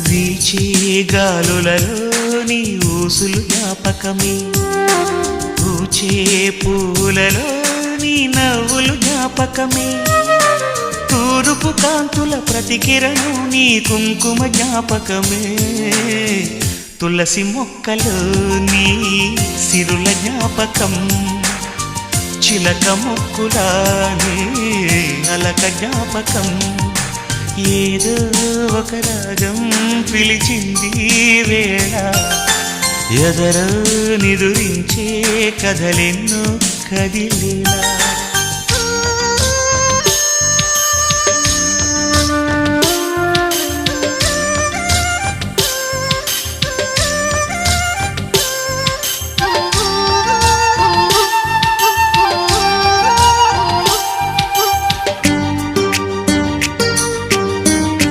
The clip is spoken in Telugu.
వీచే గాలులలో నీ ఊసులు జ్ఞాపకమే, పూచే పూలలో నీ నవ్వులు జ్ఞాపకమే, తూరుపు కాంతుల ప్రతికిరణం నీ కుంకుమ జ్ఞాపకమే, తులసి మొక్కలో నీ సిరుల జ్ఞాపకం, చిలక మొక్కులానే అలక జ్ఞాపకం, ఏదో ఒక రాగం పిలిచింది వేళ, ఎదరో నిదురించే కథలెన్నో కదిలేలా.